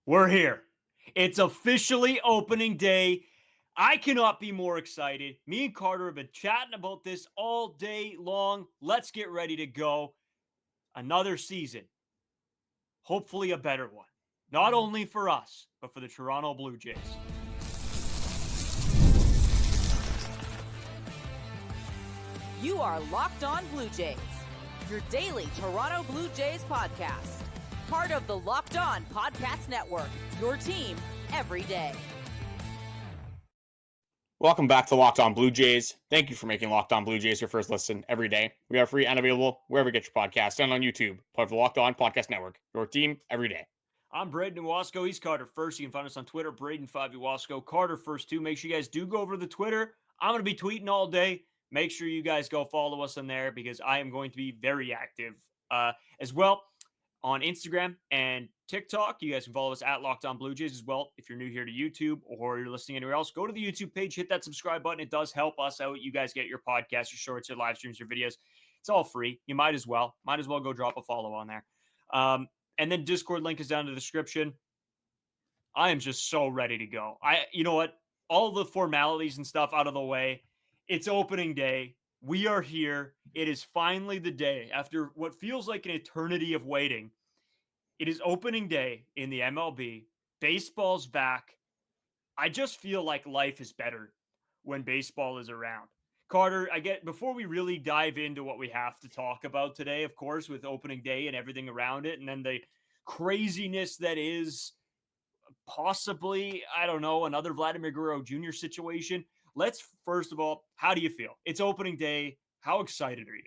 We're here. It's officially opening day. I cannot be more excited. Me and Carter have been chatting about this all day long. Let's get ready to go. Another season. Hopefully a better one. Not only for us, but for the Toronto Blue Jays. You are Locked On Blue Jays, your daily Toronto Blue Jays podcast. Part of the Locked On Podcast Network, your team every day. Welcome back to Locked On Blue Jays. Thank you for making Locked On Blue Jays your first listen every day. We are free and available wherever you get your podcasts and on YouTube. Part of the Locked On Podcast Network, your team every day. I'm Braden Iwasco. He's Carter First. You can find us on Twitter, Braden5 Iwasco, Carter First too. Make sure you guys do go over to the Twitter. I'm going to be tweeting all day. Make sure you guys go follow us on there because I am going to be very active as well on Instagram and TikTok. You guys can follow us at Locked On Blue Jays as well. If you're new here to YouTube or you're listening anywhere else, go to the YouTube page, hit that subscribe button. It does help us out. You guys get your podcasts, your shorts, your live streams, your videos. It's all free. You might as well go drop a follow on there. And then Discord link is down in the description. I am just so ready to go. You know what? All the formalities and stuff out of the way. It's opening day. We are here. It is finally the day. After what feels like an eternity of waiting, it is opening day in the MLB. Baseball's back. I just feel like life is better when baseball is around. Carter, before we really dive into what we have to talk about today, of course, with opening day and everything around it, and then the craziness that is possibly, I don't know, another Vladimir Guerrero Jr. situation. Let's, first of all, how do you feel? It's opening day. How excited are you?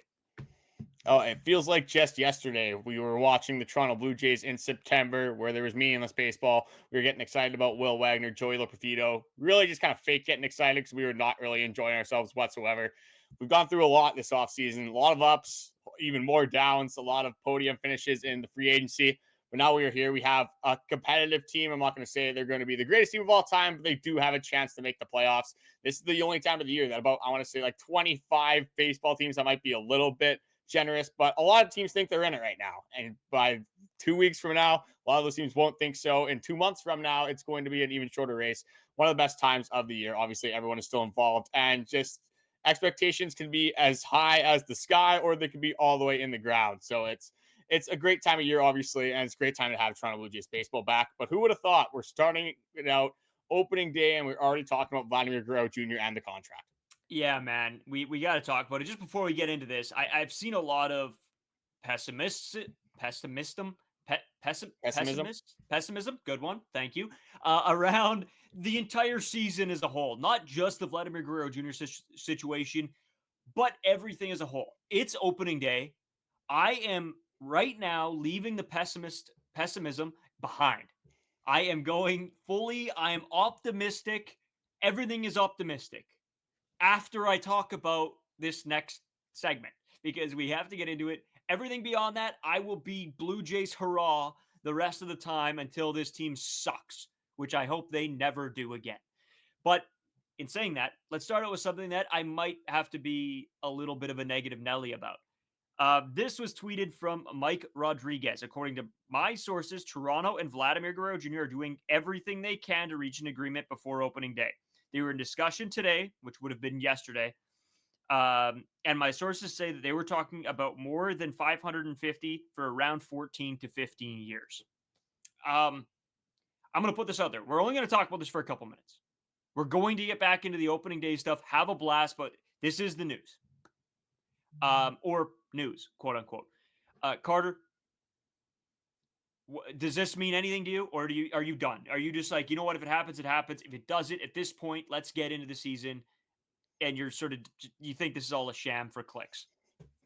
Oh, it feels like just yesterday we were watching the Toronto Blue Jays in September where there was meaningless baseball. We were getting excited about Will Wagner, Joey Loperfido, really just kind of fake getting excited because we were not really enjoying ourselves whatsoever. We've gone through a lot this offseason, a lot of ups, even more downs, a lot of podium finishes in the free agency. But now we are here. We have a competitive team. I'm not going to say they're going to be the greatest team of all time, but they do have a chance to make the playoffs. This is the only time of the year that I want to say 25 baseball teams. That might be a little bit generous, but a lot of teams think they're in it right now. And by 2 weeks from now, a lot of those teams won't think so. In 2 months from now, it's going to be an even shorter race. One of the best times of the year. Obviously, everyone is still involved, and just expectations can be as high as the sky, or they can be all the way in the ground. So it's a great time of year, obviously, and it's a great time to have Toronto Blue Jays baseball back. But who would have thought we're starting out opening day and we're already talking about Vladimir Guerrero Jr. and the contract? Yeah, man, we got to talk about it. Just before we get into this, I've seen a lot of pessimism. Good one. Thank you. Around the entire season as a whole, not just the Vladimir Guerrero Jr. situation, but everything as a whole. It's opening day. I am right now leaving the pessimism behind. I am going fully. I am optimistic. Everything is optimistic after I talk about this next segment, because we have to get into it. Everything beyond that, I will be Blue Jays hurrah the rest of the time until this team sucks, which I hope they never do again. But in saying that, let's start out with something that I might have to be a little bit of a negative Nelly about. This was tweeted from Mike Rodriguez. According to my sources, Toronto and Vladimir Guerrero Jr. are doing everything they can to reach an agreement before opening day. They were in discussion today, which would have been yesterday. And my sources say that they were talking about more than 550 for around 14 to 15 years. I'm going to put this out there. We're only going to talk about this for a couple minutes. We're going to get back into the opening day stuff, have a blast, but this is the news. Or news, quote unquote. Carter, does this mean anything to you, or are you done? Are you just like, you know what, if it happens, it happens. If it doesn't, at this point, let's get into the season, and you think this is all a sham for clicks?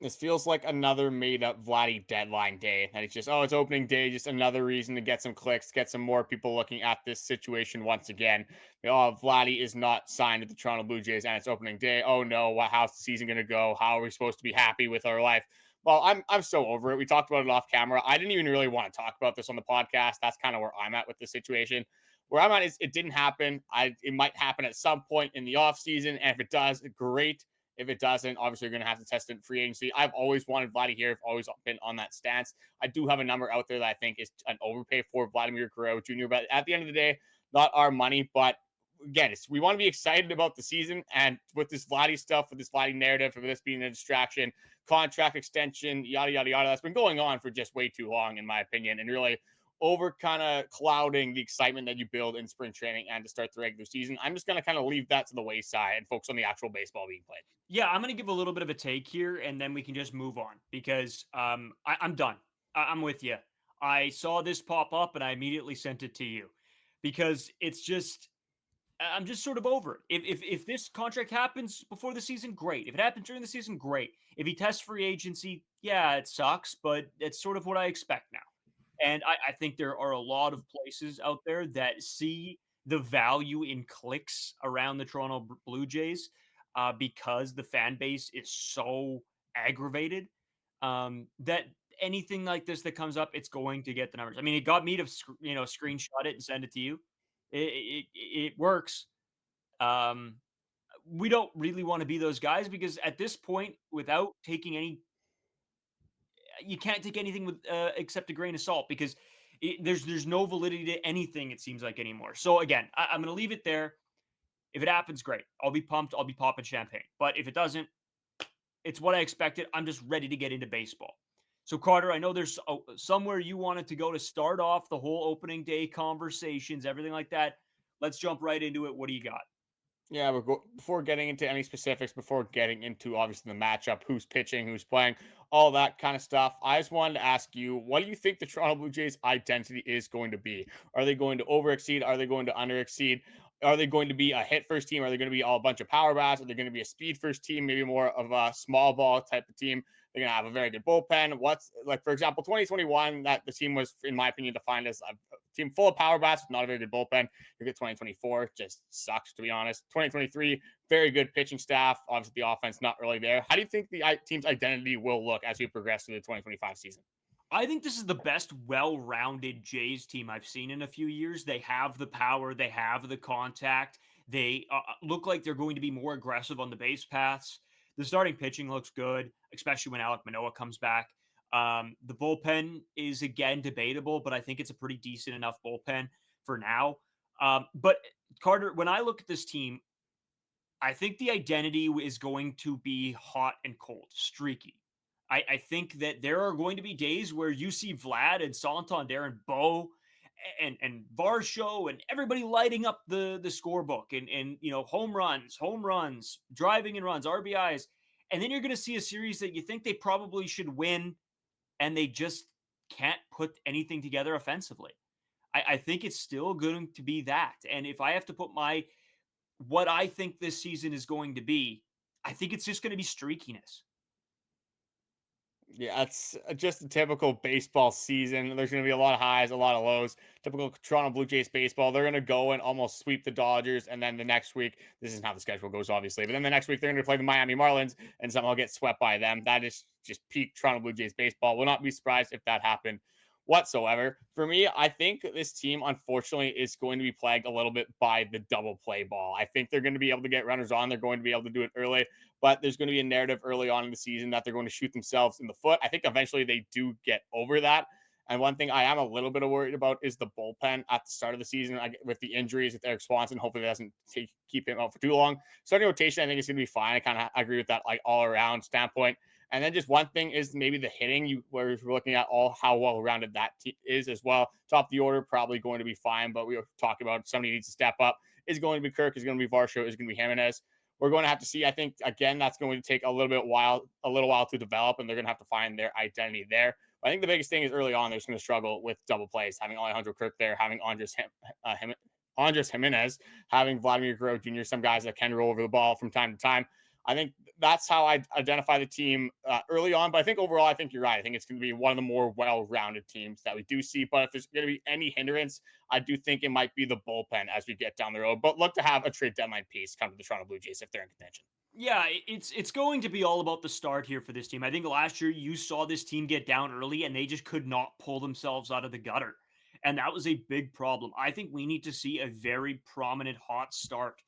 This feels like another made-up Vladdy deadline day. And it's just, it's opening day, just another reason to get some clicks, get some more people looking at this situation once again. Vladdy is not signed to the Toronto Blue Jays, and it's opening day. Oh no, how's the season going to go? How are we supposed to be happy with our life? Well, I'm so over it. We talked about it off camera. I didn't even really want to talk about this on the podcast. That's kind of where I'm at with the situation. Where I'm at is it didn't happen. It might happen at some point in the offseason, and if it does, great. If it doesn't, obviously you're going to have to test it in free agency. I've always wanted Vladdy here. I've always been on that stance. I do have a number out there that I think is an overpay for Vladimir Guerrero Jr., but at the end of the day, not our money. But again, we want to be excited about the season, and with this Vladdy stuff, with this Vladdy narrative, for this being a distraction, contract extension, yada, yada, yada, that's been going on for just way too long, in my opinion, and really over kind of clouding the excitement that you build in spring training and to start the regular season. I'm just going to kind of leave that to the wayside and focus on the actual baseball being played. Yeah, I'm going to give a little bit of a take here, and then we can just move on because I'm done. I'm with you. I saw this pop up, and I immediately sent it to you because it's just I'm just sort of over it. If this contract happens before the season, great. If it happens during the season, great. If he tests free agency, yeah, it sucks, but it's sort of what I expect now. And I think there are a lot of places out there that see the value in clicks around the Toronto Blue Jays because the fan base is so aggravated that anything like this that comes up, it's going to get the numbers. I mean, it got me to screenshot it and send it to you. It works. Um, we don't really want to be those guys because at this point, without taking any you can't take anything with except a grain of salt because there's no validity to anything it seems like anymore. So again, I'm going to leave it there. If it happens, great. I'll be pumped. I'll be popping champagne. But if it doesn't, it's what I expected. I'm just ready to get into baseball. So Carter, I know there's somewhere you wanted to go to start off the whole opening day conversations, everything like that. Let's jump right into it. What do you got? Yeah, before getting into any specifics, before getting into obviously the matchup, who's pitching, who's playing, all that kind of stuff, I just wanted to ask you, what do you think the Toronto Blue Jays' identity is going to be? Are they going to overexceed? Are they going to underexceed? Are they going to be a hit first team? Are they going to be all a bunch of power bats? Are they going to be a speed first team? Maybe more of a small ball type of team. They're going to have a very good bullpen. What's like, for example, 2021, that the team was, in my opinion, defined as a team full of power bats, not a very good bullpen. You get 2024, just sucks, to be honest. 2023, very good pitching staff. Obviously, the offense not really there. How do you think the team's identity will look as we progress through the 2025 season? I think this is the best well-rounded Jays team I've seen in a few years. They have the power, they have the contact. They look like they're going to be more aggressive on the base paths. The starting pitching looks good, especially when Alek Manoah comes back. The bullpen is again debatable, but I think it's a pretty decent enough bullpen for now. But Carter, when I look at this team, I think the identity is going to be hot and cold, streaky. I think that there are going to be days where you see Vlad and Santander and Bo and Varsho and everybody lighting up the scorebook and home runs, driving and runs, RBIs. And then you're going to see a series that you think they probably should win and they just can't put anything together offensively. I think it's still going to be that. And if I have to put what I think this season is going to be, I think it's just going to be streakiness. Yeah, it's just a typical baseball season. There's going to be a lot of highs, a lot of lows. Typical Toronto Blue Jays baseball. They're going to go and almost sweep the Dodgers. And then the next week, this isn't how the schedule goes, obviously. But then the next week, they're going to play the Miami Marlins and somehow get swept by them. That is just peak Toronto Blue Jays baseball. Will not be surprised if that happened whatsoever. For me, I think this team, unfortunately, is going to be plagued a little bit by the double play ball. I think they're going to be able to get runners on. They're going to be able to do it early, but there's going to be a narrative early on in the season that they're going to shoot themselves in the foot. I think eventually they do get over that. And one thing I am a little bit worried about is the bullpen at the start of the season with the injuries with Erik Swanson. Hopefully that doesn't keep him out for too long. Starting rotation, I think it's going to be fine. I kind of agree with that, like all around standpoint. And then just one thing is maybe the hitting. We're looking at how well-rounded that is as well. Top of the order, probably going to be fine, but we were talking about somebody needs to step up. Is going to be Kirk, is going to be Varsho, is going to be Jimenez. We're going to have to see. I think, again, that's going to take a little while to develop, and they're going to have to find their identity there. But I think the biggest thing is early on, they're just going to struggle with double plays, having Alejandro Kirk there, having Andrus Gimenez, having Vladimir Guerrero Jr., some guys that can roll over the ball from time to time. I think that's how I identify the team early on. But I think overall, I think you're right. I think it's going to be one of the more well-rounded teams that we do see. But if there's going to be any hindrance, I do think it might be the bullpen as we get down the road. But look to have a trade deadline piece come to the Toronto Blue Jays if they're in contention. Yeah, it's going to be all about the start here for this team. I think last year you saw this team get down early and they just could not pull themselves out of the gutter. And that was a big problem. I think we need to see a very prominent hot start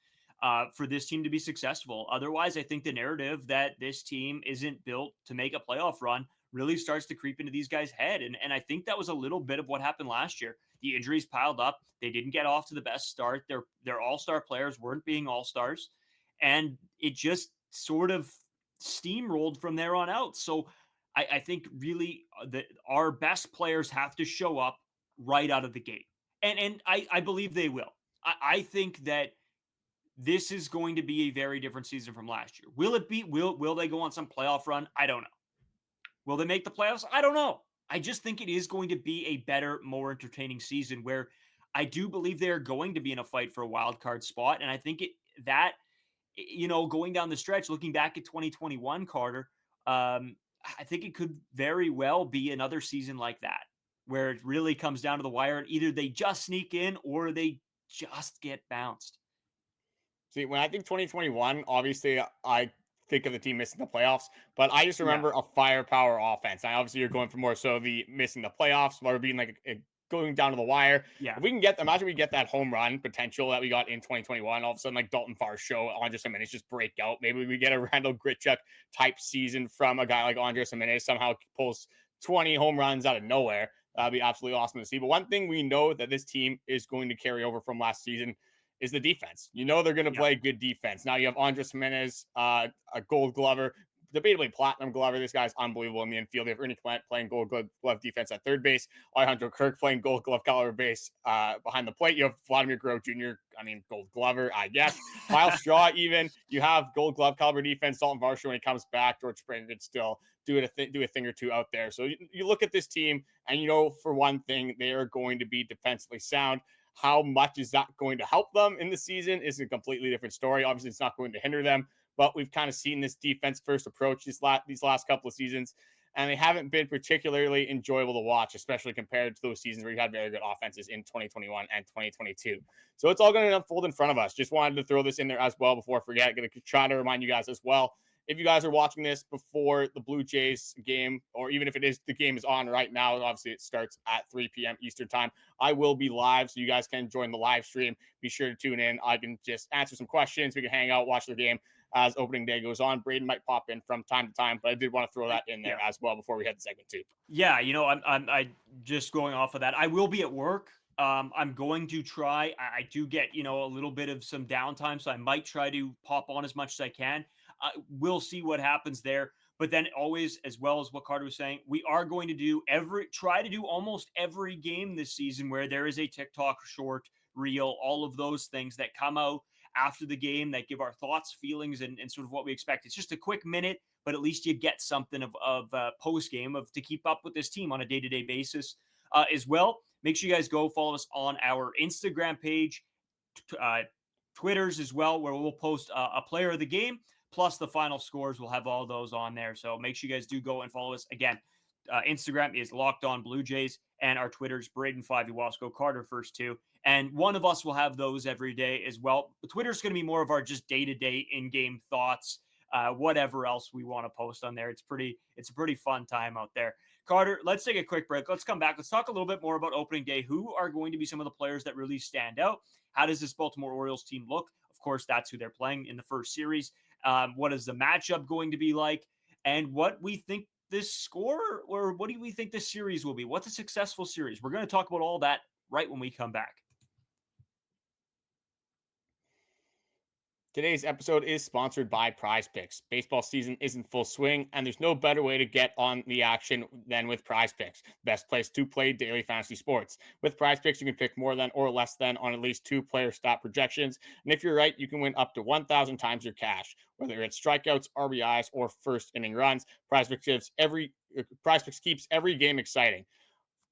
for this team to be successful. Otherwise, I think the narrative that this team isn't built to make a playoff run really starts to creep into these guys' head. And I think that was a little bit of what happened last year. The injuries piled up. They didn't get off to the best start. Their all-star players weren't being all-stars. And it just sort of steamrolled from there on out. So I think really that our best players have to show up right out of the gate. And I believe they will. I think that this is going to be a very different season from last year. Will it be? Will they go on some playoff run? I don't know. Will they make the playoffs? I don't know. I just think it is going to be a better, more entertaining season where I do believe they are going to be in a fight for a wild card spot. And I think going down the stretch, looking back at 2021, Carter, I think it could very well be another season like that, where it really comes down to the wire and either they just sneak in or they just get bounced. See, when I think 2021, obviously I think of the team missing the playoffs, but I just remember a firepower offense. And obviously you're going for more so the missing the playoffs, or being like going down to the wire. Yeah. If we can imagine we get that home run potential that we got in 2021, all of a sudden like Daulton Varsho, Andrus Gimenez just break out. Maybe we get a Randall Grichuk type season from a guy like Andrus Gimenez, somehow pulls 20 home runs out of nowhere. That'd be absolutely awesome to see. But one thing we know that this team is going to carry over from last season is the defense. They're going to play good defense. Now you have Andrus Gimenez, a Gold Glover, debatably Platinum Glover. This guy's unbelievable in the infield. You have Ernie Clement playing Gold Glove defense at third base. Alejandro Kirk playing Gold Glove caliber base behind the plate. You have Vladimir Guerrero Jr. Gold Glover, I guess. Miles Straw even. You have Gold Glove caliber defense. Daulton Varsho when he comes back. George Springer could still do a thing or two out there. So you look at this team, and for one thing, they are going to be defensively sound. How much is that going to help them in the season is a completely different story. Obviously, it's not going to hinder them, but we've kind of seen this defense-first approach these last couple of seasons, and they haven't been particularly enjoyable to watch, especially compared to those seasons where you had very good offenses in 2021 and 2022. So it's all going to unfold in front of us. Just wanted to throw this in there as well before I forget. Going to try to remind you guys as well. If you guys are watching this before the Blue Jays game, or even if the game is on right now, obviously it starts at 3 p.m. Eastern time. I will be live, so you guys can join the live stream. Be sure to tune in. I can just answer some questions. We can hang out, watch the game as opening day goes on. Braden might pop in from time to time, but I did want to throw that in there as well before we head to segment 2. Yeah, I'm just going off of that. I will be at work. I'm going to try. I do get, a little bit of some downtime, so I might try to pop on as much as I can. We'll see what happens there. But then always, as well as what Carter was saying, we are going to try to do almost every game this season where there is a TikTok short, reel, all of those things that come out after the game that give our thoughts, feelings, and sort of what we expect. It's just a quick minute, but at least you get something of post game to keep up with this team on a day-to-day basis as well. Make sure you guys go follow us on our Instagram page, Twitters as well, where we'll post a player of the game, plus the final scores. We'll have all those on there. So make sure you guys do go and follow us. Again, Instagram is Locked On Blue Jays, and our Twitter's Braden5 Iwasco Carter first 2. And one of us will have those every day as well. But Twitter's going to be more of our just day-to-day in-game thoughts, whatever else we want to post on there. It's a pretty fun time out there. Carter, let's take a quick break. Let's come back. Let's talk a little bit more about opening day. Who are going to be some of the players that really stand out? How does this Baltimore Orioles team look? Of course, that's who they're playing in the first series. What is the matchup going to be like? And what we think this score, or what do we think this series will be? What's a successful series? We're going to talk about all that right when we come back. Today's episode is sponsored by Prize Picks. Baseball season is in full swing, and there's no better way to get on the action than with Prize Picks. Best place to play daily fantasy sports. With Prize Picks, you can pick more than or less than on at least 2 player stat projections, and if you're right, you can win up to 1,000 times your cash. Whether it's strikeouts, RBIs, or first inning runs, Prize Picks keeps every game exciting.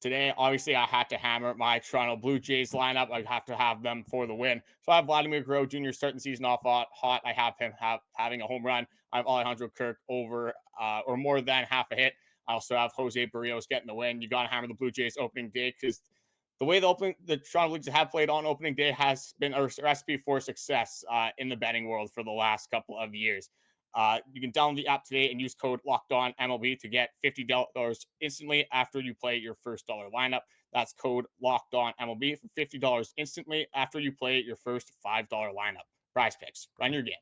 Today, obviously, I had to hammer my Toronto Blue Jays lineup. I have to have them for the win. So I have Vladimir Guerrero Jr. starting the season off hot. I have him having a home run. I have Alejandro Kirk over or more than half a hit. I also have Jose Berrios getting the win. You got to hammer the Blue Jays opening day because the way the Toronto Blue Jays have played on opening day has been a recipe for success in the betting world for the last couple of years. You can download the app today and use code LOCKEDONMLB to get $50 instantly after you play your first dollar lineup. That's code LOCKEDONMLB for $50 instantly after you play your first $5 lineup. Prize Picks. Run your game.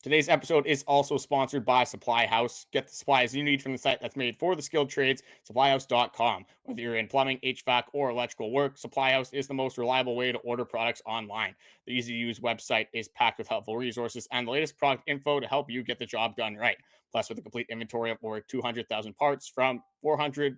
Today's episode is also sponsored by Supply House. Get the supplies you need from the site that's made for the skilled trades, supplyhouse.com. Whether you're in plumbing, HVAC, or electrical work, Supply House is the most reliable way to order products online. The easy-to-use website is packed with helpful resources and the latest product info to help you get the job done right. Plus, with a complete inventory of over 200,000 parts from 400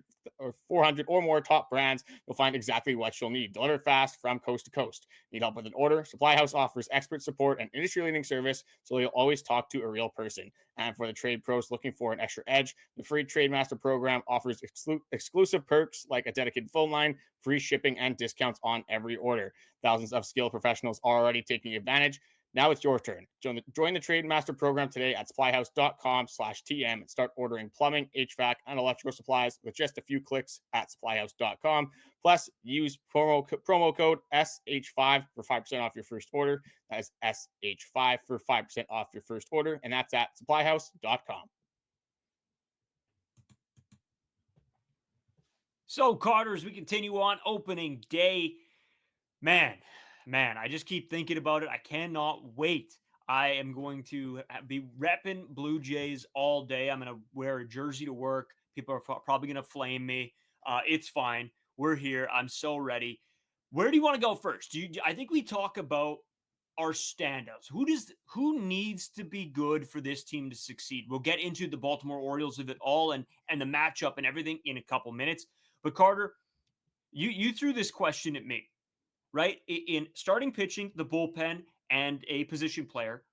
or more top brands, you'll find exactly what you'll need. Deliver fast from coast to coast. Need help with an order? Supply House offers expert support and industry-leading service, so you'll always talk to a real person. And for the trade pros looking for an extra edge, the free Trade Master program offers exclusive perks like a dedicated phone line, free shipping, and discounts on every order. Thousands of skilled professionals are already taking advantage. Now it's your turn. Join the Trade Master program today at supplyhouse.com/TM and start ordering plumbing, HVAC, and electrical supplies with just a few clicks at supplyhouse.com. Plus, use promo code SH5 for 5% off your first order. That is SH5 for 5% off your first order, and that's at supplyhouse.com. So, Carter, as we continue on opening day, man, I just keep thinking about it. I cannot wait. I am going to be repping Blue Jays all day. I'm going to wear a jersey to work. People are probably going to flame me. It's fine. We're here. I'm so ready. Where do you want to go first? I think we talk about our standouts. Who needs to be good for this team to succeed? We'll get into the Baltimore Orioles of it all and the matchup and everything in a couple minutes. But Carter, you threw this question at me, right? In starting pitching, the bullpen, and a position player,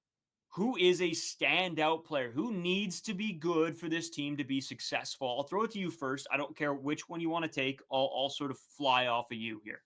who is a standout player? Who needs to be good for this team to be successful? I'll throw it to you first. I don't care which one you want to take. I'll sort of fly off of you here.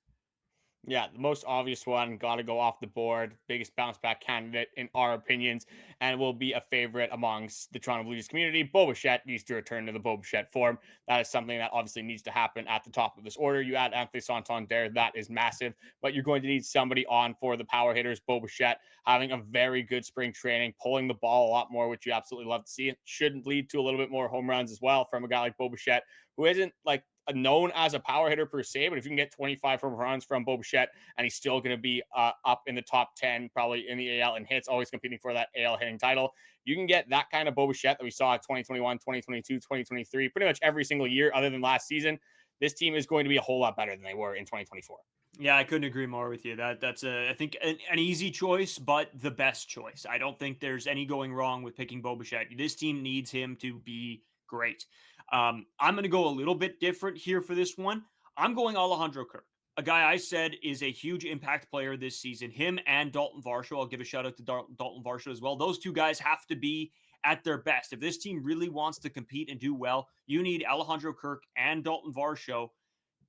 Yeah, the most obvious one, got to go off the board. Biggest bounce back candidate in our opinions, and will be a favorite amongst the Toronto Blue Jays community. Bichette needs to return to the Bichette form. That is something that obviously needs to happen at the top of this order. You add Anthony Santander, that is massive, but you're going to need somebody on for the power hitters. Bichette having a very good spring training, pulling the ball a lot more, which you absolutely love to see. It should lead to a little bit more home runs as well from a guy like Bichette, who isn't like known as a power hitter per se, but if you can get 25 home runs from Bichette, and he's still going to be up in the top 10, probably in the AL in hits, always competing for that AL hitting title. You can get that kind of Bichette that we saw at 2021, 2022, 2023, pretty much every single year other than last season. This team is going to be a whole lot better than they were in 2024. Yeah, I couldn't agree more with you. That's I think an easy choice, but the best choice. I don't think there's any going wrong with picking Bichette. This team needs him to be great. I'm going to go a little bit different here for this one. I'm going Alejandro Kirk, a guy I said is a huge impact player this season. Him and Daulton Varsho. I'll give a shout out to Daulton Varsho as well. Those two guys have to be at their best. If this team really wants to compete and do well, you need Alejandro Kirk and Daulton Varsho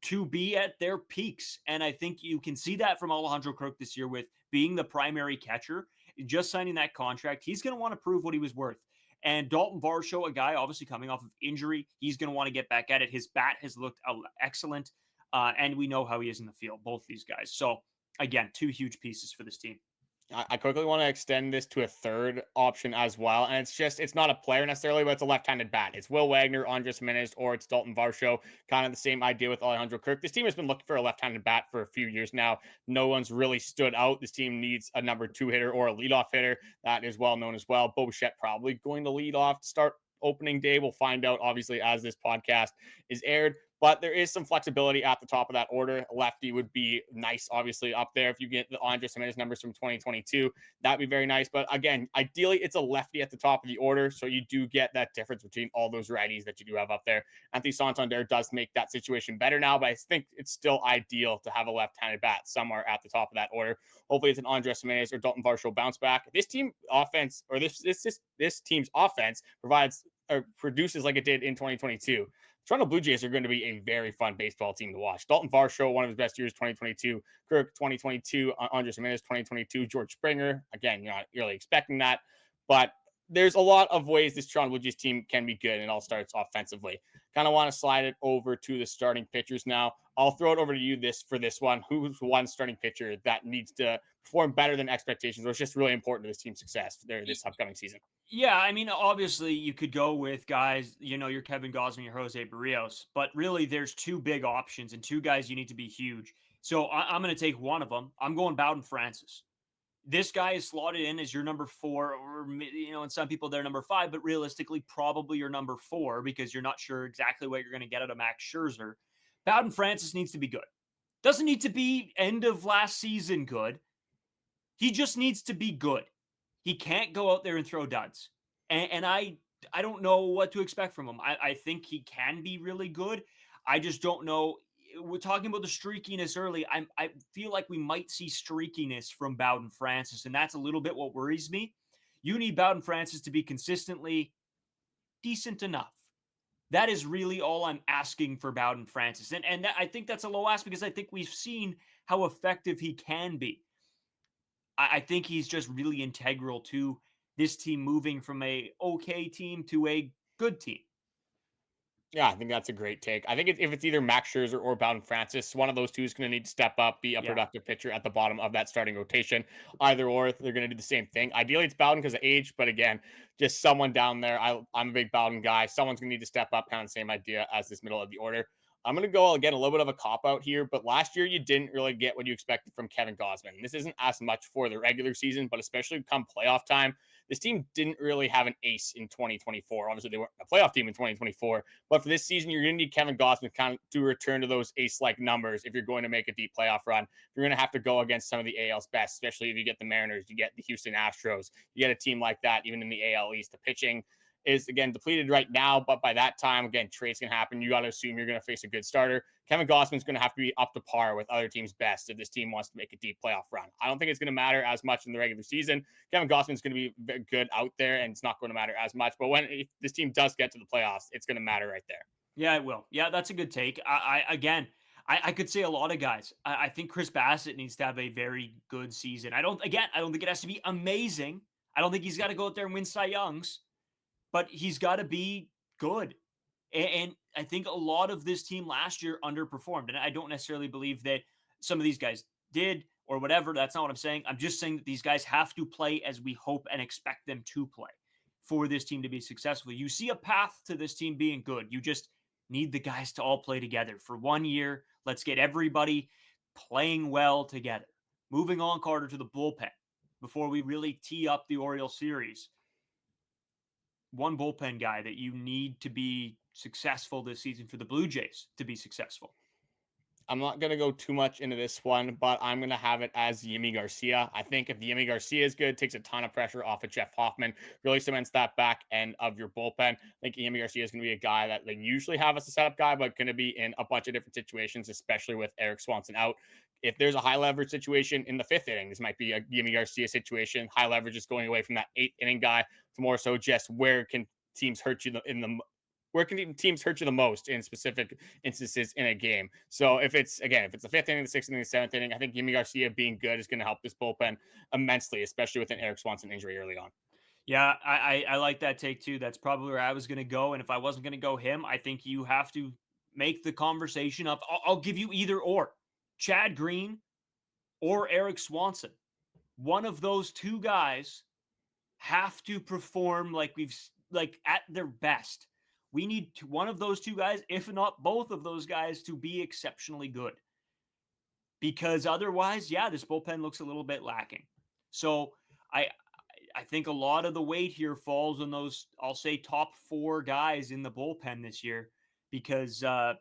to be at their peaks. And I think you can see that from Alejandro Kirk this year with being the primary catcher, just signing that contract. He's going to want to prove what he was worth. And Daulton Varsho, a guy obviously coming off of injury, he's going to want to get back at it. His bat has looked excellent, and we know how he is in the field, both these guys. So, again, two huge pieces for this team. I quickly want to extend this to a third option as well. And it's not a player necessarily, but it's a left-handed bat. It's Will Wagner, Andrus, Gimenez, or it's Daulton Varsho. Kind of the same idea with Alejandro Kirk. This team has been looking for a left-handed bat for a few years now. No one's really stood out. This team needs a number 2 hitter or a leadoff hitter. That is well known as well. Bichette probably going to lead off to start opening day. We'll find out, obviously, as this podcast is aired. But there is some flexibility at the top of that order. Lefty would be nice, obviously, up there. If you get the Andrus Gimenez numbers from 2022, that'd be very nice. But again, ideally, it's a lefty at the top of the order. So you do get that difference between all those righties that you do have up there. Anthony Santander does make that situation better now, but I think it's still ideal to have a left-handed bat somewhere at the top of that order. Hopefully it's an Andrus Gimenez or Daulton Varsho bounce back. This team offense, or this team's offense provides or produces like it did in 2022. Toronto Blue Jays are going to be a very fun baseball team to watch. Daulton Varsho, one of his best years, 2022. Kirk, 2022. Andrus Gimenez, 2022. George Springer, again, you're not really expecting that. But there's a lot of ways this Toronto Blue Jays team can be good, and it all starts offensively. Kind of want to slide it over to the starting pitchers now. I'll throw it over to you for this one. Who's one starting pitcher that needs to perform better than expectations, or it's just really important to this team's success there this upcoming season. Yeah, I mean, obviously you could go with guys, your Kevin Gausman, your Jose Berrios, but really there's two big options and two guys you need to be huge. So I'm going to take one of them. I'm going Bowden Francis. This guy is slotted in as your number 4, or, and some people they're number 5, but realistically, probably your number 4 because you're not sure exactly what you're going to get out of Max Scherzer. Bowden Francis needs to be good. Doesn't need to be end of last season good. He just needs to be good. He can't go out there and throw duds. And I don't know what to expect from him. I think he can be really good. I just don't know. We're talking about the streakiness early. I feel like we might see streakiness from Bowden Francis, and that's a little bit what worries me. You need Bowden Francis to be consistently decent enough. That is really all I'm asking for Bowden Francis. And I think that's a low ask because I think we've seen how effective he can be. I think he's just really integral to this team moving from a okay team to a good team. Yeah, I think that's a great take. I think if it's either Max Scherzer or Bowden Francis, one of those two is going to need to step up, be a productive pitcher at the bottom of that starting rotation. Either or, they're going to do the same thing. Ideally, it's Bowden because of age, but again, just someone down there. I'm a big Bowden guy. Someone's going to need to step up, kind of the same idea as this middle of the order. I'm going to go again a little bit of a cop out here, but last year you didn't really get what you expected from Kevin Gausman. This isn't as much for the regular season, but especially come playoff time, this team didn't really have an ace in 2024. Obviously, they weren't a playoff team in 2024, but for this season, you're going to need Kevin Gausman kind of to return to those ace-like numbers if you're going to make a deep playoff run. You're going to have to go against some of the AL's best, especially if you get the Mariners, you get the Houston Astros, you get a team like that, even in the AL East. The pitching is, again, depleted right now, but by that time, again, trades can happen. You got to assume you're going to face a good starter. Kevin Gausman's going to have to be up to par with other teams' best if this team wants to make a deep playoff run. I don't think it's going to matter as much in the regular season. Kevin Gausman's going to be good out there, and it's not going to matter as much. But if this team does get to the playoffs, it's going to matter right there. Yeah, it will. Yeah, that's a good take. I could say a lot of guys. I think Chris Bassitt needs to have a very good season. I don't think it has to be amazing. I don't think he's got to go out there and win Cy Youngs, but he's got to be good. And I think a lot of this team last year underperformed. And I don't necessarily believe that some of these guys did or whatever. That's not what I'm saying. I'm just saying that these guys have to play as we hope and expect them to play for this team to be successful. You see a path to this team being good. You just need the guys to all play together for 1 year. Let's get everybody playing well together. Moving on, Carter, to the bullpen before we really tee up the Orioles series. One bullpen guy that you need to be successful this season for the Blue Jays to be successful. I'm not going to go too much into this one, but I'm going to have it as Yimi Garcia. I think if Yimi Garcia is good, takes a ton of pressure off of Jeff Hoffman, really cements that back end of your bullpen. I think Yimi Garcia is going to be a guy that they usually have as a setup guy, but going to be in a bunch of different situations, especially with Erik Swanson out. If there's a high leverage situation in the 5th inning, this might be a Yimi Garcia situation. High leverage is going away from that 8th inning guy to more so just where can teams hurt you where can teams hurt you the most in specific instances in a game? So if it's the 5th inning, the 6th inning, the 7th inning, I think Yimi Garcia being good is going to help this bullpen immensely, especially with an Erik Swanson injury early on. Yeah, I like that take too. That's probably where I was going to go. And if I wasn't going to go him, I think you have to make the conversation of, I'll give you either or. Chad Green or Erik Swanson. One of those two guys have to perform like at their best. We need one of those two guys, if not both of those guys, to be exceptionally good. Because otherwise, this bullpen looks a little bit lacking. So I think a lot of the weight here falls on those, I'll say, top 4 guys in the bullpen this year. Because, we're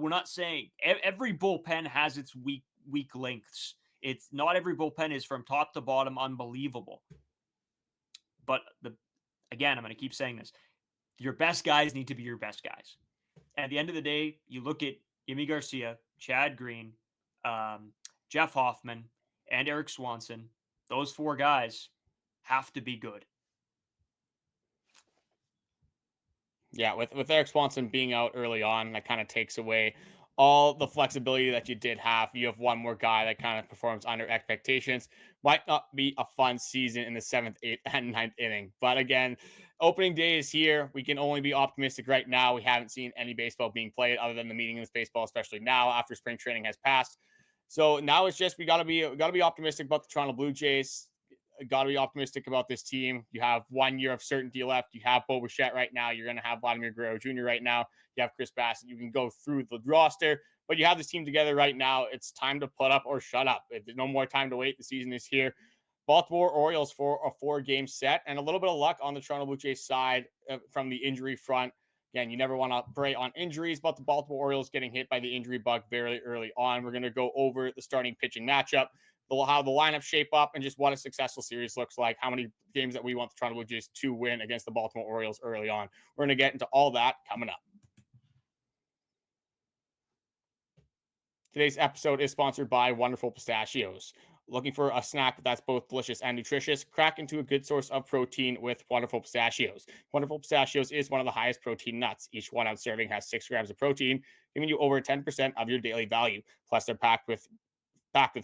not saying every bullpen has its weak lengths. It's not every bullpen is from top to bottom unbelievable. But again, I'm going to keep saying this. Your best guys need to be your best guys. At the end of the day, you look at Yimi Garcia, Chad Green, Jeff Hoffman, and Erik Swanson. Those 4 guys have to be good. Yeah, with Erik Swanson being out early on, that kind of takes away all the flexibility that you did have. You have one more guy that kind of performs under expectations. Might not be a fun season in the 7th, 8th, and 9th inning. But again, opening day is here. We can only be optimistic right now. We haven't seen any baseball being played other than the meaningless baseball, especially now after spring training has passed. So now it's just we gotta be optimistic about the Toronto Blue Jays. Got to be optimistic about this team. You have 1 year of certainty left. You have Bichette right now. You're going to have Vladimir Guerrero Jr. right now. You have Chris Bassitt. You can go through the roster, but you have this team together right now. It's time to put up or shut up. There's no more time to wait. The season is here. Baltimore Orioles for a 4-game set, and a little bit of luck on the Toronto Blue Jays side from the injury front. Again, you never want to prey on injuries, but the Baltimore Orioles getting hit by the injury bug very early on. We're going to go over the starting pitching matchup, how the lineup shape up, and just what a successful series looks like, how many games that we want the Toronto Blue Jays to win against the Baltimore Orioles early on. We're going to get into all that coming up. Today's episode is sponsored by Wonderful Pistachios. Looking for a snack that's both delicious and nutritious? Crack into a good source of protein with Wonderful Pistachios. Wonderful Pistachios is one of the highest protein nuts. Each 1 ounce serving has 6 grams of protein, giving you over 10% of your daily value. Plus, they're packed with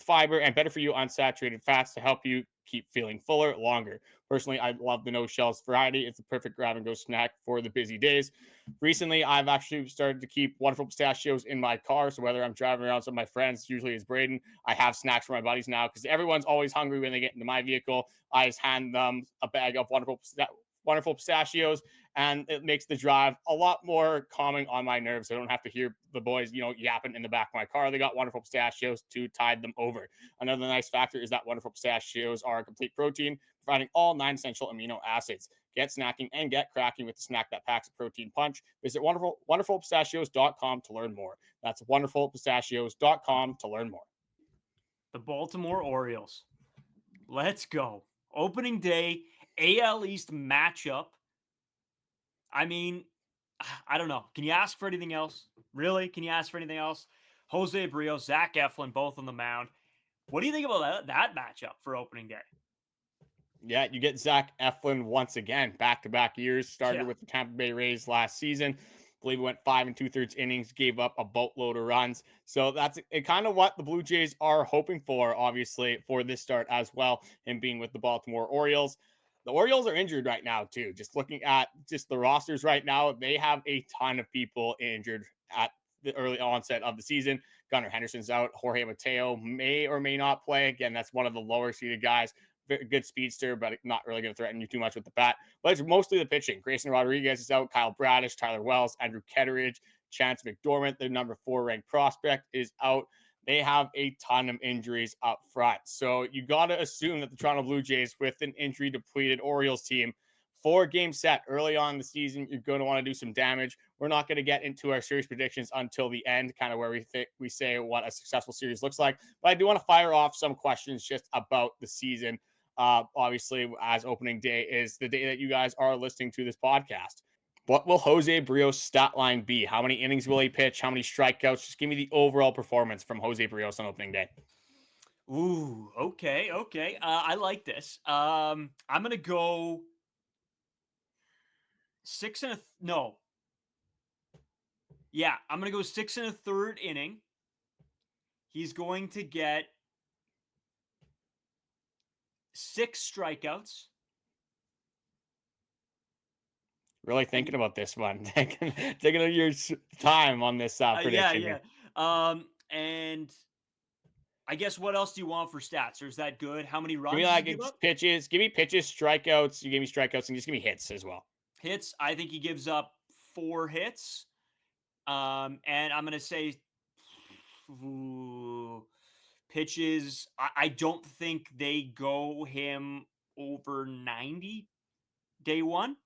fiber and better for you unsaturated fats to help you keep feeling fuller longer. Personally, I love the no shells variety. It's a perfect grab and go snack for the busy days. Recently, I've actually started to keep Wonderful Pistachios in my car. So whether I'm driving around with some of my friends, usually it's Braden, I have snacks for my buddies now because everyone's always hungry when they get into my vehicle. I just hand them a bag of Wonderful Pistachios, and it makes the drive a lot more calming on my nerves. I don't have to hear the boys, yapping in the back of my car. They got Wonderful Pistachios to tide them over. Another nice factor is that Wonderful Pistachios are a complete protein, providing all 9 essential amino acids. Get snacking and get cracking with the snack that packs a protein punch. Visit wonderfulpistachios.com to learn more. That's wonderfulpistachios.com to learn more. The Baltimore Orioles. Let's go. Opening day, AL East matchup. I mean, I don't know. Can you ask for anything else? Really? Can you ask for anything else? Jose Berrios, Zach Eflin, both on the mound. What do you think about that matchup for opening day? Yeah, you get Zach Eflin once again, back-to-back years. Started with the Tampa Bay Rays last season. I believe he went 5 2/3 innings, gave up a boatload of runs. So that's kind of what the Blue Jays are hoping for, obviously, for this start as well, him being with the Baltimore Orioles. The Orioles are injured right now, too. Just looking at just the rosters right now, they have a ton of people injured at the early onset of the season. Gunnar Henderson's out. Jorge Mateo may or may not play. Again, that's one of the lower-seeded guys. Good speedster, but not really going to threaten you too much with the bat. But it's mostly the pitching. Grayson Rodriguez is out. Kyle Bradish, Tyler Wells, Andrew Ketteridge, Chance McDormand, their number 4 ranked prospect, is out. They have a ton of injuries up front. So you got to assume that the Toronto Blue Jays, with an injury-depleted Orioles team, 4-game set early on in the season, you're going to want to do some damage. We're not going to get into our series predictions until the end, kind of where we say what a successful series looks like. But I do want to fire off some questions just about the season. Obviously, as opening day is the day that you guys are listening to this podcast. What will Jose Berrios' stat line be? How many innings will he pitch? How many strikeouts? Just give me the overall performance from Jose Berrios on opening day. Ooh, okay. I like this. I'm gonna go 6 1/3. No. Yeah, I'm gonna go 6 1/3 inning. He's going to get 6 strikeouts. Really thinking about this one. taking your time on this prediction. Yeah. And I guess what else do you want for stats? Or is that good? How many runs? Give me pitches. Give me pitches, strikeouts. You gave me strikeouts, and just give me hits as well. Hits. I think he gives up 4 hits. And I'm gonna say pitches. I don't think they go him over 90 day one.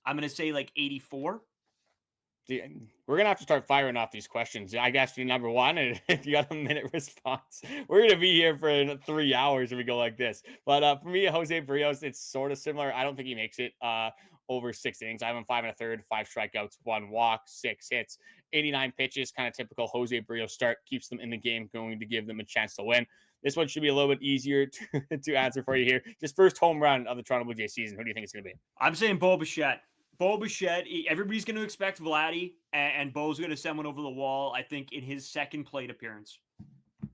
I'm going to say like 84. We're going to have to start firing off these questions. I guess you're number 1, and if you got a minute response, we're going to be here for 3 hours if we go like this. But for me, Jose Berrios, it's sort of similar. I don't think he makes it over 6 innings. I have him 5 1/3, 5 strikeouts, 1 walk, 6 hits, 89 pitches, kind of typical Jose Berrios start, keeps them in the game, going to give them a chance to win. This one should be a little bit easier to answer for you here. Just first home run of the Toronto Blue Jays season. Who do you think it's going to be? I'm saying Bichette. Bichette, everybody's going to expect Vladdy, and Bo's going to send one over the wall, I think, in his second plate appearance.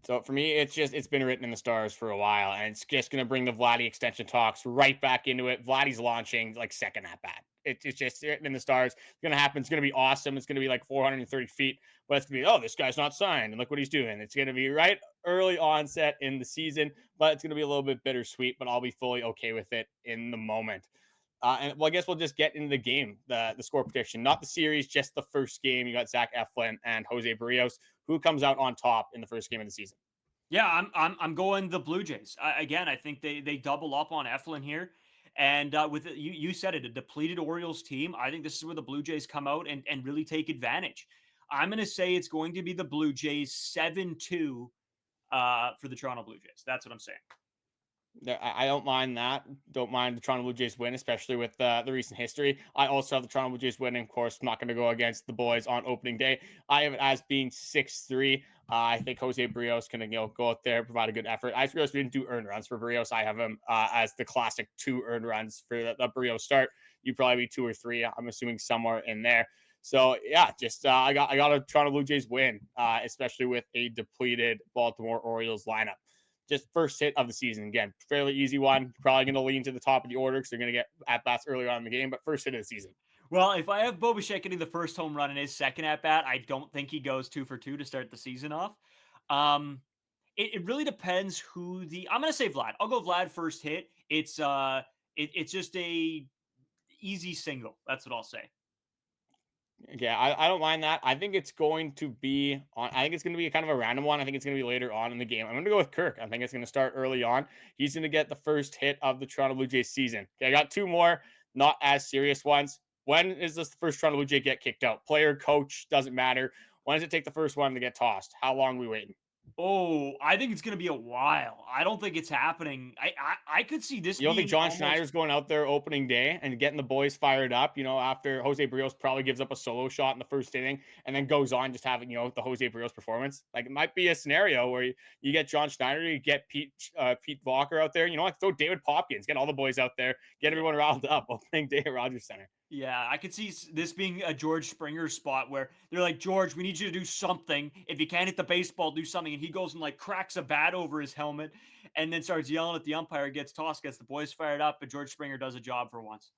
So for me, it's been written in the stars for a while, and it's just going to bring the Vladdy extension talks right back into it. Vladdy's launching like second at bat. It's just written in the stars. It's going to happen. It's going to be awesome. It's going to be like 430 feet. But it's going to be, oh, this guy's not signed. And look what he's doing. It's going to be right early onset in the season, but it's going to be a little bit bittersweet, but I'll be fully okay with it in the moment. And well, I guess we'll just get into the game, the score prediction, not the series, just the first game. You got Zach Eflin and Jose Berrios. Who comes out on top in the first game of the season? Yeah, I'm going the Blue Jays. Again, I think they double up on Eflin here. And with you said it, a depleted Orioles team. I think this is where the Blue Jays come out and really take advantage. I'm going to say it's going to be the Blue Jays 7-2 for the Toronto Blue Jays. That's what I'm saying. I don't mind that. Don't mind the Toronto Blue Jays win, especially with the recent history. I also have the Toronto Blue Jays winning. Of course, I'm not going to go against the boys on opening day. I have it as being 6-3. I think Jose Berrios can go out there, provide a good effort. I just realized we didn't do earned runs for Berrios. I have him as the classic 2 earned runs for the Berrios start. You'd probably be 2 or 3. I'm assuming somewhere in there. So yeah, just I got a Toronto Blue Jays win, especially with a depleted Baltimore Orioles lineup. Just first hit of the season. Again, fairly easy one. Probably going to lean to the top of the order because they're going to get at-bats earlier on in the game, but first hit of the season. Well, if I have Bichette getting the first home run in his second at-bat, I don't think he goes 2 for 2 to start the season off. It really depends who I'm going to say Vlad. I'll go Vlad first hit. It's just a easy single. That's what I'll say. Yeah, I don't mind that. I think it's going to be I think it's going to be kind of a random one. I think it's going to be later on in the game. I'm going to go with Kirk. I think it's going to start early on. He's going to get the first hit of the Toronto Blue Jays season. Okay, I got 2 more, not as serious ones. When is this the first Toronto Blue Jay get kicked out? Player, coach, doesn't matter. When does it take the first one to get tossed? How long are we waiting? Oh, I think it's going to be a while. I don't think it's happening. I could see this. You don't think John Schneider's going out there opening day and getting the boys fired up, after Jose Berrios probably gives up a solo shot in the first inning and then goes on just having, the Jose Berrios performance? Like, it might be a scenario where you get John Schneider, you get Pete Walker out there, throw David Popkins, get all the boys out there, get everyone riled up opening day at Rogers Center. Yeah, I could see this being a George Springer spot where they're like, George, we need you to do something. If you can't hit the baseball, do something. And he goes and cracks a bat over his helmet and then starts yelling at the umpire, gets tossed, gets the boys fired up. But George Springer does a job for once.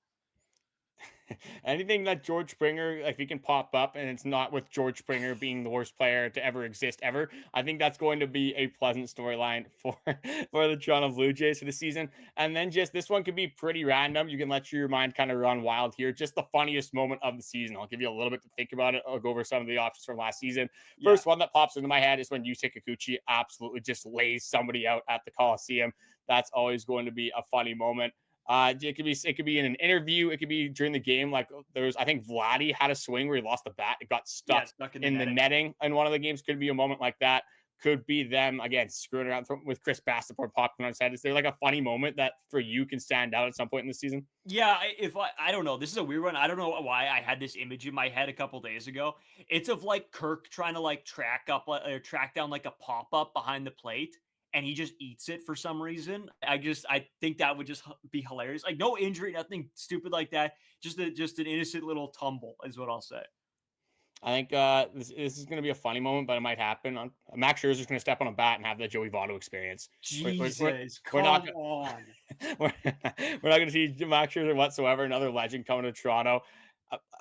Anything that George Springer, if he can pop up and it's not with George Springer being the worst player to ever exist ever, I think that's going to be a pleasant storyline for the Toronto Blue Jays for the season. And then just this one could be pretty random. You can let your mind kind of run wild here. Just the funniest moment of the season. I'll give you a little bit to think about it. I'll go over some of the options from last season. First one that pops into my head is when Yusei Kikuchi absolutely just lays somebody out at the Coliseum. That's always going to be a funny moment. It could be in an interview. It could be during the game. Like I think Vladdy had a swing where he lost the bat. It got stuck in the netting in one of the games. Could be a moment like that. Could be them again screwing around with Chris Bassitt popping on his head. Is there like a funny moment that for you can stand out at some point in the season? Yeah, I don't know. This is a weird one. I don't know why I had this image in my head a couple days ago. It's of Kirk trying to track down a pop-up behind the plate. And he just eats it for some reason. I think that would just be hilarious. No injury, nothing stupid like that. Just an innocent little tumble is what I'll say. I think this is going to be a funny moment, but it might happen. Max Scherzer's going to step on a bat and have the Joey Votto experience. Jesus, we're not on. We're not going to see Max Scherzer whatsoever. Another legend coming to Toronto.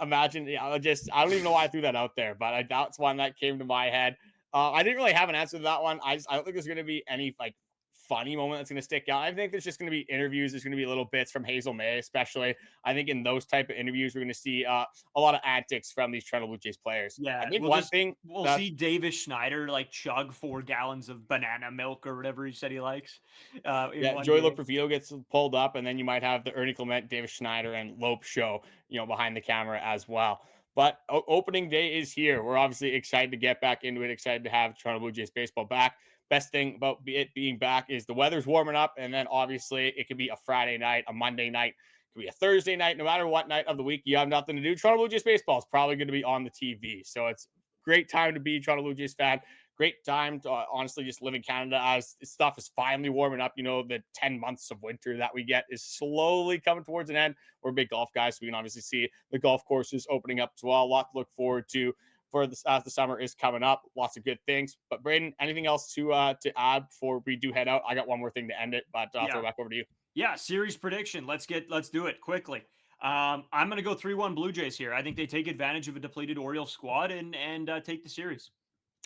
Imagine, I don't even know why I threw that out there, but that's one that came to my head. I didn't really have an answer to that one. I don't think there's going to be any funny moment that's going to stick out. I think there's just going to be interviews. There's going to be little bits from Hazel May, especially. I think in those type of interviews, we're going to see a lot of antics from these Toronto Blue Jays players. Yeah, I think we'll see Davis Schneider chug 4 gallons of banana milk or whatever he said he likes. Joey Loperfido gets pulled up, and then you might have the Ernie Clement, Davis Schneider, and Lope show, behind the camera as well. But opening day is here. We're obviously excited to get back into it, excited to have Toronto Blue Jays baseball back. Best thing about it being back is the weather's warming up, and then obviously it could be a Friday night, a Monday night, it could be a Thursday night. No matter what night of the week you have nothing to do, Toronto Blue Jays baseball is probably going to be on the TV. So it's a great time to be a Toronto Blue Jays fan. Great time to honestly just live in Canada as stuff is finally warming up. The 10 months of winter that we get is slowly coming towards an end. We're big golf guys, so we can obviously see the golf courses opening up as well. A lot to look forward to as the summer is coming up. Lots of good things. But Braden, anything else to add before we do head out? I got one more thing to end it, but I'll throw it back over to you. Yeah, series prediction. Let's do it quickly. I'm going to go 3-1 Blue Jays here. I think they take advantage of a depleted Orioles squad and take the series.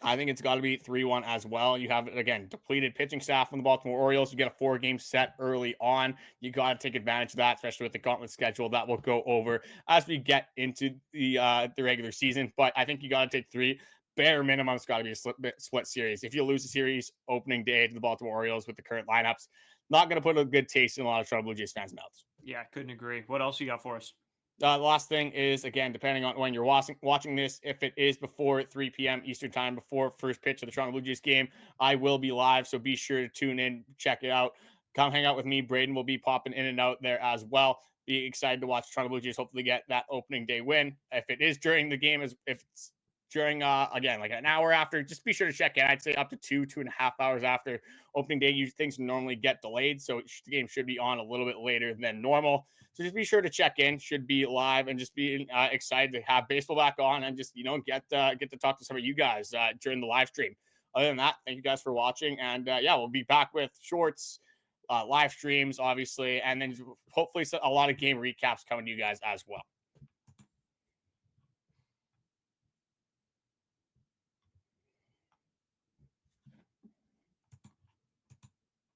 I think it's got to be 3-1 as well. You have, again, depleted pitching staff from the Baltimore Orioles. You get a 4-game set early on. You got to take advantage of that, especially with the gauntlet schedule that we'll go over as we get into the regular season. But I think you got to take 3. Bare minimum, it's got to be a split series. If you lose the series opening day to the Baltimore Orioles with the current lineups, not going to put a good taste in a lot of Toronto Blue Jays fans' mouths. Yeah, couldn't agree. What else you got for us? The last thing is, again, depending on when you're watching this, if it is before 3 p.m. Eastern time, before first pitch of the Toronto Blue Jays game, I will be live. So be sure to tune in, check it out. Come hang out with me. Braden will be popping in and out there as well. Be excited to watch Toronto Blue Jays hopefully get that opening day win. If it is during the game, if it's during, again, like an hour after, just be sure to check in. I'd say up to 2.5 hours after opening day. Things normally get delayed. So the game should be on a little bit later than normal. So just be sure to check in. Should be live and just be excited to have baseball back on and just get to talk to some of you guys during the live stream. Other than that, thank you guys for watching, and we'll be back with shorts, live streams, obviously, and then hopefully a lot of game recaps coming to you guys as well.